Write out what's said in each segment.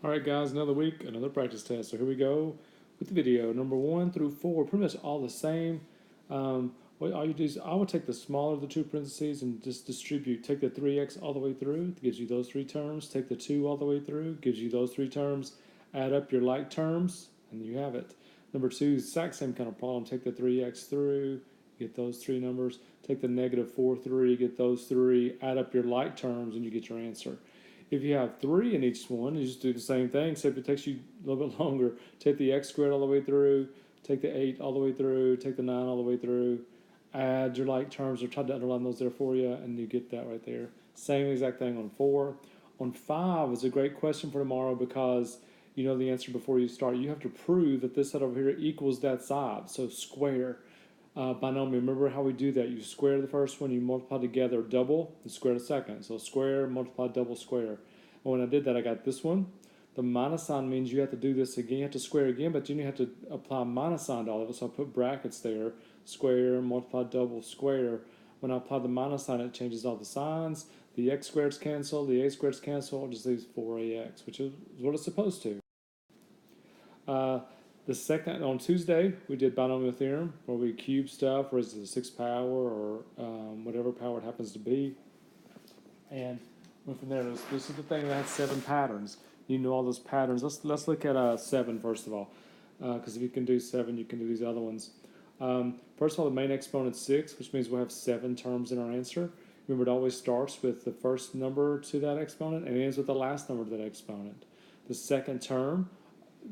All right, guys, another week, another practice test. So here we go with the video. Number 1 through 4, pretty much all the same. What all you do is I would take the smaller of the two parentheses and just distribute. Take the 3x all the way through, it gives you those three terms. Take the 2 all the way through, gives you those three terms. Add up your like terms, and you have it. Number 2, exact same kind of problem. Take the 3x through, get those three numbers. Take the -4 3, get those three. Add up your like terms, and you get your answer. If you have 3 in each one, you just do the same thing, except it takes you a little bit longer. Take the x squared all the way through, take the 8 all the way through, take the 9 all the way through, add your like terms, or try to underline those there for you, and you get that right there. Same exact thing on 4. On 5 is a great question for tomorrow because you know the answer before you start. You have to prove that this side over here equals that side, so square. Binomial, remember how we do that. You square the first one, you multiply together double, and square the second. So square, multiply, double, square. And when I did that, I got this one. The minus sign means you have to do this again. You have to square again, but then you have to apply minus sign to all of it. So I put brackets there. Square, multiply, double, square. When I apply the minus sign, it changes all the signs. The x squareds cancel, the a squareds cancel, it just leaves 4ax, which is what it's supposed to. Uh, the second, on Tuesday, we did binomial theorem, where we cube stuff, raise to the 6th power, or whatever power it happens to be. And went from there. This is the thing that has 7 patterns. You know all those patterns. Let's look at 7 first of all, because if you can do 7, you can do these other ones. First of all, the main exponent's 6, which means we'll have 7 terms in our answer. Remember, it always starts with the first number to that exponent and ends with the last number to that exponent. The second term,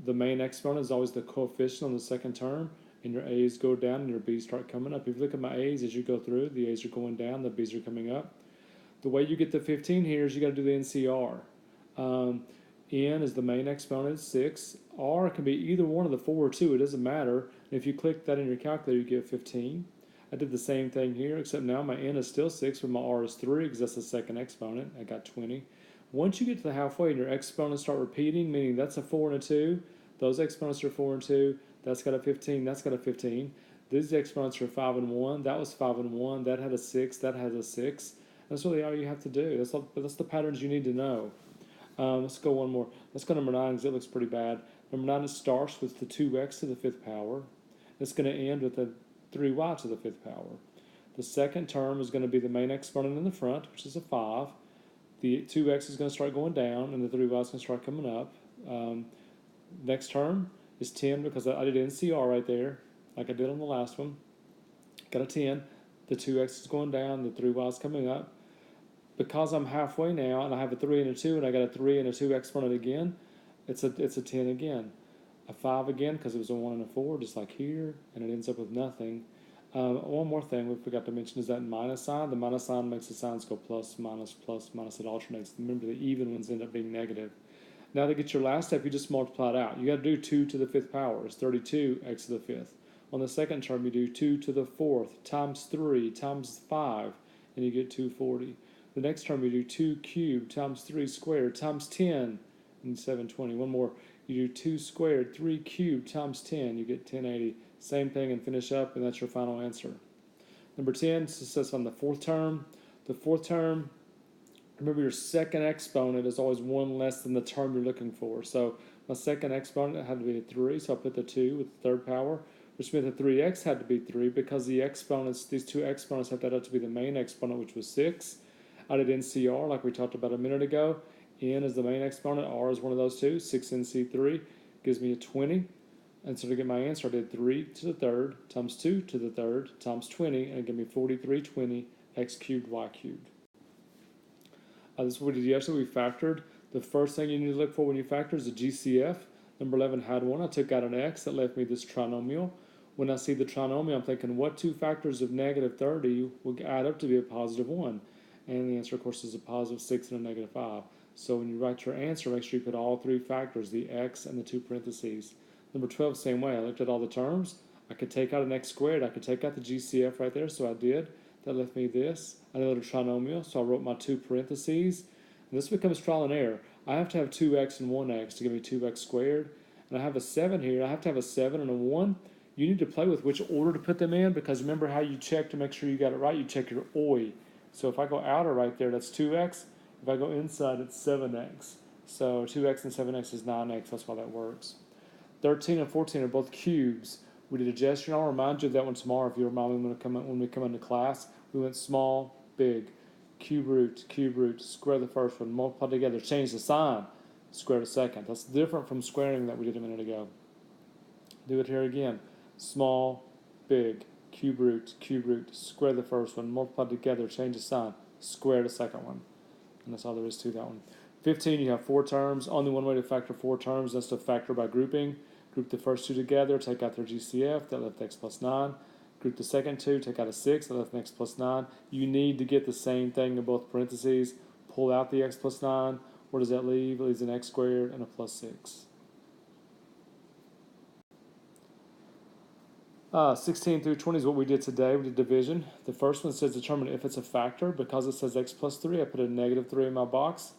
the main exponent is always the coefficient on the second term, and your a's go down and your b's start coming up. If you look at my a's as you go through, the a's are going down, the b's are coming up. The way you get to 15 here is you got to do the NCR. N is the main exponent, 6. R can be either one of the 4 or 2, it doesn't matter. And if you click that in your calculator, you get 15. I did the same thing here, except now my N is still 6, but my R is 3 because that's the second exponent. I got 20. Once you get to the halfway and your exponents start repeating, meaning that's a 4 and a 2, those exponents are 4 and 2, that's got a 15, that's got a 15. These exponents are 5 and 1, that was 5 and 1, that had a 6, that has a 6. That's really all you have to do. That's the patterns you need to know. Let's go one more. Let's go number 9 because it looks pretty bad. Number 9, it starts with the 2x to the 5th power. It's going to end with the 3y to the 5th power. The second term is going to be the main exponent in the front, which is a 5. The 2x is going to start going down, and the 3y is going to start coming up. Next term is 10 because I did NCR right there, like I did on the last one. Got a 10. The 2x is going down, the 3y is coming up. Because I'm halfway now, and I have a 3 and a 2, and I got a 3 and a 2 exponent again, it's a 10 again. A 5 again, because it was a 1 and a 4, just like here, and it ends up with nothing. One more thing we forgot to mention is that minus sign. The minus sign makes the signs go plus, minus, it alternates. Remember, the even ones end up being negative. Now to get your last step, you just multiply it out. You got to do 2 to the 5th power. It's 32x to the 5th. On the second term, you do 2 to the 4th times 3 times 5, and you get 240. The next term, you do 2 cubed times 3 squared times 10, and 720. One more, you do 2 squared, 3 cubed times 10, you get 1080. Same thing and finish up, and that's your final answer. Number 10 says on the 4th term. The 4th term, remember your second exponent is always 1 less than the term you're looking for. So my second exponent had to be a 3, so I put the 2 with the 3rd power, which meant the 3x had to be 3 because the exponents, these two exponents have to add up to be the main exponent, which was 6. I did NCR like we talked about a minute ago. N is the main exponent, R is one of those two. 6NC3 gives me a 20. And so to get my answer, I did 3 to the 3rd times 2 to the 3rd times 20, and it gave me 4320 x cubed y cubed. This is what we did yesterday. We factored. The first thing you need to look for when you factor is a GCF. Number 11 had one. I took out an x. That left me this trinomial. When I see the trinomial, I'm thinking, what two factors of negative 30 will add up to be a positive 1? And the answer, of course, is a positive 6 and a negative 5. So when you write your answer, make sure you put all 3 factors, the x and the 2 parentheses. Number 12, same way. I looked at all the terms. I could take out an x squared. I could take out the GCF right there, so I did. That left me this. I know the trinomial, so I wrote my 2 parentheses. And this becomes trial and error. I have to have 2x and 1x to give me 2x squared. And I have a 7 here. I have to have a 7 and a 1. You need to play with which order to put them in, because remember how you check to make sure you got it right? You check your OI. So if I go outer right there, that's 2x. If I go inside, it's 7x. So 2x and 7x is 9x. That's why that works. 13 and 14 are both cubes. We did a gesture, and I'll remind you of that one tomorrow if you remind me when we come into class. We went small, big, cube root, square the first one, multiply together, change the sign, square the second. That's different from squaring that we did a minute ago. Do it here again. Small, big, cube root, square the first one, multiply together, change the sign, square the second one. And that's all there is to that one. 15, you have 4 terms. Only one way to factor 4 terms, that's to factor by grouping. Group the first 2 together, take out their GCF, that left x plus 9. Group the second 2, take out a 6, that left x plus 9. You need to get the same thing in both parentheses. Pull out the x plus 9. What does that leave? It leaves an x squared and a plus 6. 16 through 20 is what we did today. We did division. The first one says determine if it's a factor. Because it says x plus 3, I put a negative 3 in my box.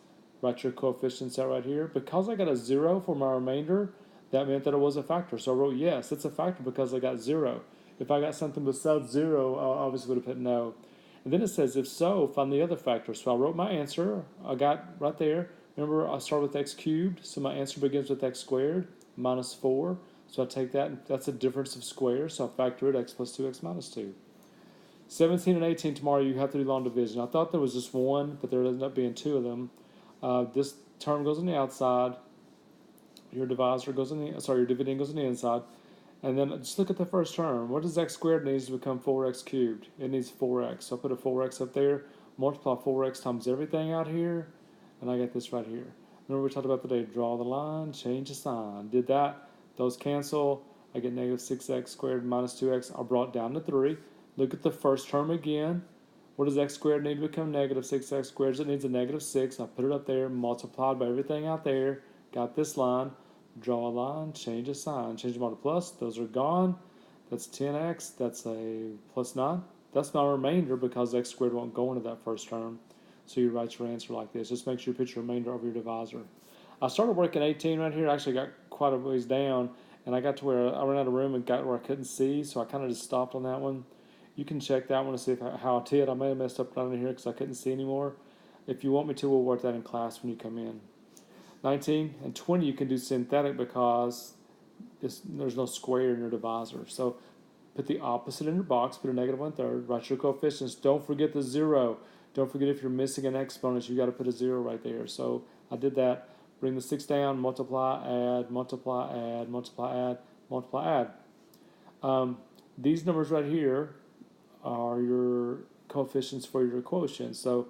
Write your coefficients out right here. Because I got a 0 for my remainder, that meant that it was a factor. So I wrote yes, it's a factor because I got 0. If I got something besides 0, I obviously would have put no. And then it says if so, find the other factor. So I wrote my answer. I got right there. Remember, I started with x cubed, so my answer begins with x squared minus 4. So I take that, and that's a difference of squares, so I factor it, x plus 2x minus 2. 17 and 18 tomorrow, you have to do long division. I thought there was just one, but there ended up being 2 of them. This term goes on the outside. Your divisor goes on the, your dividend goes on the inside. And then just look at the first term. What does x squared needs to become 4x cubed? It needs 4x. So I put a 4x up there, multiply 4x times everything out here, and I get this right here. Remember we talked about today, draw the line, change the sign. Did that. Those cancel. I get negative 6x squared minus 2x. I brought down to 3. Look at the first term again. What does x squared need to become? Negative 6x squared. It needs a negative 6. I put it up there, multiplied by everything out there. Got this line. Draw a line, change a sign. Change them all to plus. Those are gone. That's 10x. That's a plus 9. That's my remainder because x squared won't go into that first term. So you write your answer like this. Just make sure you put your remainder over your divisor. I started working 18 right here. I actually got quite a ways down, and I got to where I ran out of room and got where I couldn't see, so I kind of just stopped on that one. You can check that one to see how I did. I may have messed up down in here because I couldn't see anymore. If you want me to, we'll work that in class when you come in. 19 and 20 you can do synthetic because there's no square in your divisor. So put the opposite in your box, put a negative 1/3, write your coefficients. Don't forget the 0. Don't forget if you're missing an exponent, you got to put a 0 right there. So I did that. Bring the 6 down, multiply, add, multiply, add, multiply, add, multiply, add. These numbers right here are your coefficients for your quotients. So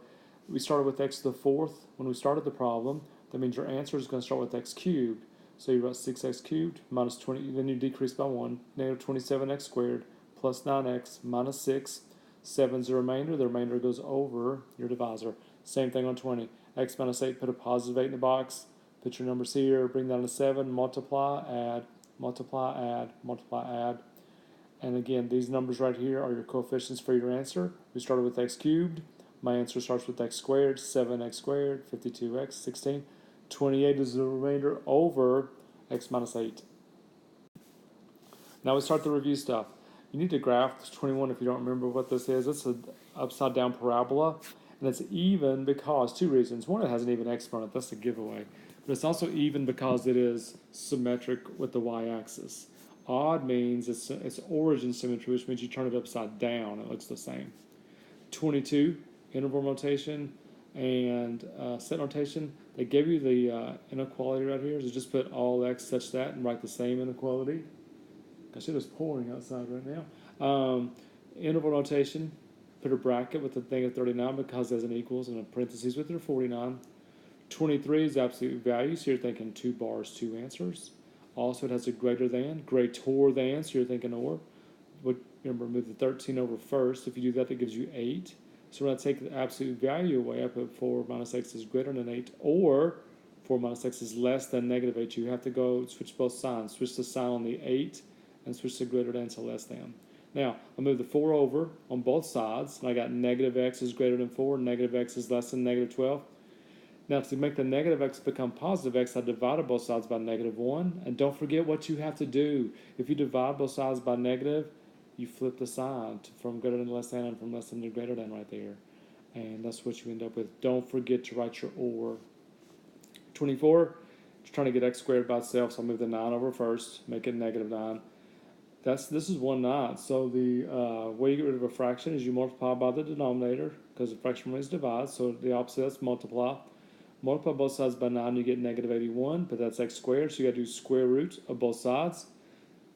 we started with x to the 4th when we started the problem. That means your answer is going to start with x cubed. So you write 6x cubed minus 20, then you decrease by 1, negative 27x squared plus 9x minus 6. 7's the remainder. The remainder goes over your divisor. Same thing on 20. X minus 8, put a positive 8 in the box. Put your numbers here, bring down to 7, multiply, add, multiply, add, multiply, add. And again, these numbers right here are your coefficients for your answer. We started with x cubed. My answer starts with x squared, 7x squared, 52x, 16. 28 is the remainder over x minus 8. Now we start the review stuff. You need to graph 21 if you don't remember what this is. It's an upside down parabola, and it's even because 2 reasons. One, it has an even exponent. That's a giveaway. But it's also even because it is symmetric with the y-axis. Odd means it's origin symmetry, which means you turn it upside down. It looks the same. 22, interval notation and set notation. They gave you the inequality right here. So just put all x such that and write the same inequality. Gosh, it is pouring outside right now. Interval notation, put a bracket with the thing of 39 because there's an equals and a parentheses with your 49. 23 is absolute value, so you're thinking 2 bars, 2 answers. Also, it has a greater than, so you're thinking or. Remember, move the 13 over first. If you do that, that gives you 8. So when I take the absolute value away, I put 4 minus x is greater than 8, or 4 minus x is less than negative 8. You have to go switch both signs. Switch the sign on the 8 and switch the greater than to less than. Now, I move the 4 over on both sides, and I got negative x is greater than 4, negative x is less than negative 12. Now, to make the negative x become positive x, I divided both sides by negative 1. And don't forget what you have to do. If you divide both sides by negative, you flip the sign from greater than to less than and from less than to greater than right there. And that's what you end up with. Don't forget to write your or. 24, just trying to get x squared by itself, so I'll move the 9 over first, make it negative 9. This is 1/9, so the way you get rid of a fraction is you multiply by the denominator, because the fraction remains divided, so the opposite, that's multiply. Multiply both sides by 9, you get negative 81, but that's x squared, so you got to do square root of both sides.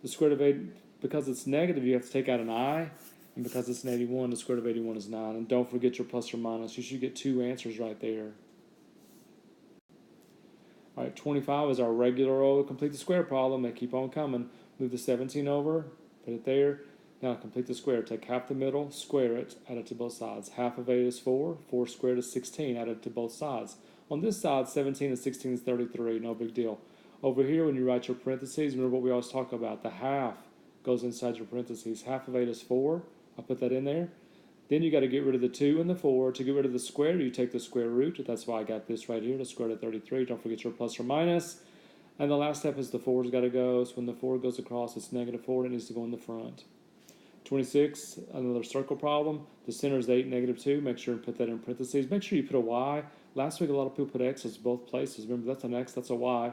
The square root of 8, because it's negative, you have to take out an I, and because it's an 81, the square root of 81 is 9. And don't forget your plus or minus. You should get 2 answers right there. All right, 25 is our regular old complete the square problem. They keep on coming. Move the 17 over, put it there. Now complete the square. Take half the middle, square it, add it to both sides. Half of 8 is 4. 4 squared is 16, add it to both sides. On this side, 17 and 16 is 33, no big deal. Over here, when you write your parentheses, remember what we always talk about. The half goes inside your parentheses. Half of 8 is 4. I'll put that in there. Then you got to get rid of the 2 and the 4. To get rid of the square, you take the square root. That's why I got this right here, the square root of 33. Don't forget your plus or minus. And the last step is the 4's got to go. So when the 4 goes across, it's negative 4, and it needs to go in the front. 26, another circle problem. The center is 8, negative 2. Make sure and put that in parentheses. Make sure you put a y. Last week, a lot of people put x's both places. Remember, that's an x, that's a y.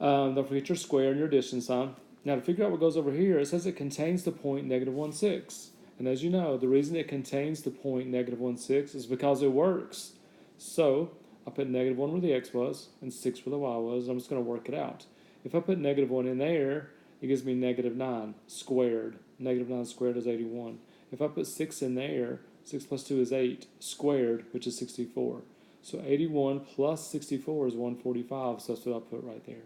Don't forget your square and your addition sign. Now, to figure out what goes over here, it says it contains the point negative 1, 6. And as you know, the reason it contains the point negative 1, 6 is because it works. So, I put negative 1 where the x was and 6 where the y was. I'm just going to work it out. If I put negative 1 in there, it gives me negative 9 squared. Negative 9 squared is 81. If I put 6 in there, 6 plus 2 is 8 squared, which is 64. So 81 plus 64 is 145, so that's what I'll put right there.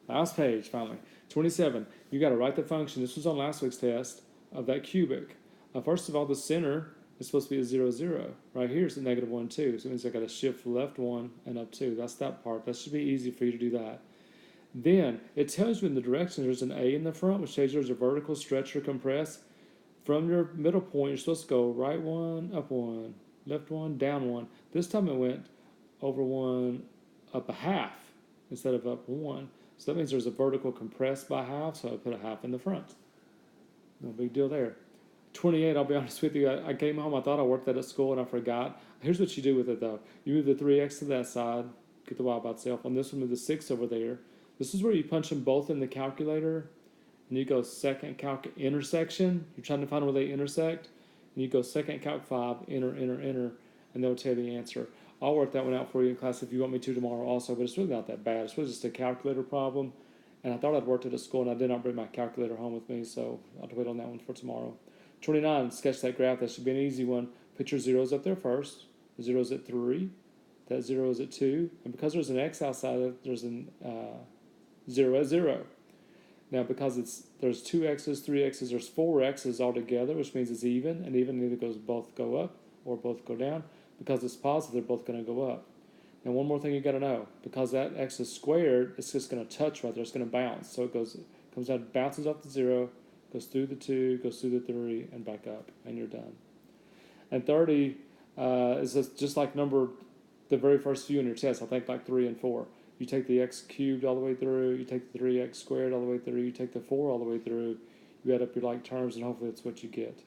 Last page, finally. 27. You got to write the function. This was on last week's test of that cubic. First of all, the center is supposed to be a 0, 0. Right here is a negative 1, 2. So it means I got to shift left 1 and up 2. That's that part. That should be easy for you to do that. Then it tells you in the direction there's an A in the front, which tells you there's a vertical stretch or compress. From your middle point, you're supposed to go right 1, up 1, left 1, down 1. This time it went over 1, up a half instead of up 1. So that means there's a vertical compress by half, so I put a half in the front. No big deal there. 28, I'll be honest with you, I came home, I thought I worked that at school, and I forgot. Here's what you do with it, though. You move the 3x to that side, get the y by itself. On this one, move the 6 over there. This is where you punch them both in the calculator, and you go second calc intersection. You're trying to find where they intersect, and you go second calc 5, enter, enter, enter, and they'll tell you the answer. I'll work that one out for you in class if you want me to tomorrow also, but it's really not that bad. It's really just a calculator problem, and I thought I'd worked it at school, and I did not bring my calculator home with me, so I'll have to wait on that one for tomorrow. 29, sketch that graph. That should be an easy one. Put your zeros up there first. The 0 is at 3. That 0 is at 2. And because there's an x outside of it, there's an 0 at 0. Now, because there's 2 x's, 3 x's, there's 4 x's altogether, which means it's even, and even either both go up or both go down. Because it's positive, they're both going to go up. Now, one more thing you got to know. Because that x is squared, it's just going to touch right there. It's going to bounce. So it comes out, bounces off the 0, goes through the 2, goes through the 3, and back up, and you're done. And 30 is just like the very first few in your test, I think like 3 and 4. You take the x cubed all the way through, you take the 3x squared all the way through, you take the 4 all the way through, you add up your like terms, and hopefully that's what you get.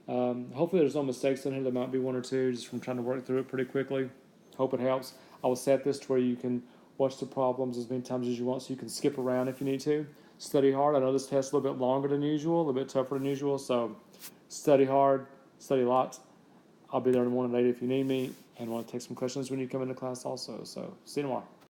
Hopefully there's no mistakes in here. There might be 1 or 2 just from trying to work through it pretty quickly. Hope it helps. I will set this to where you can watch the problems as many times as you want, so you can skip around if you need to. Study hard. I know this test is a little bit longer than usual, a little bit tougher than usual, so study hard, study a lot. I'll be there in the morning late if you need me, and want to take some questions when you come into class also. So see you tomorrow.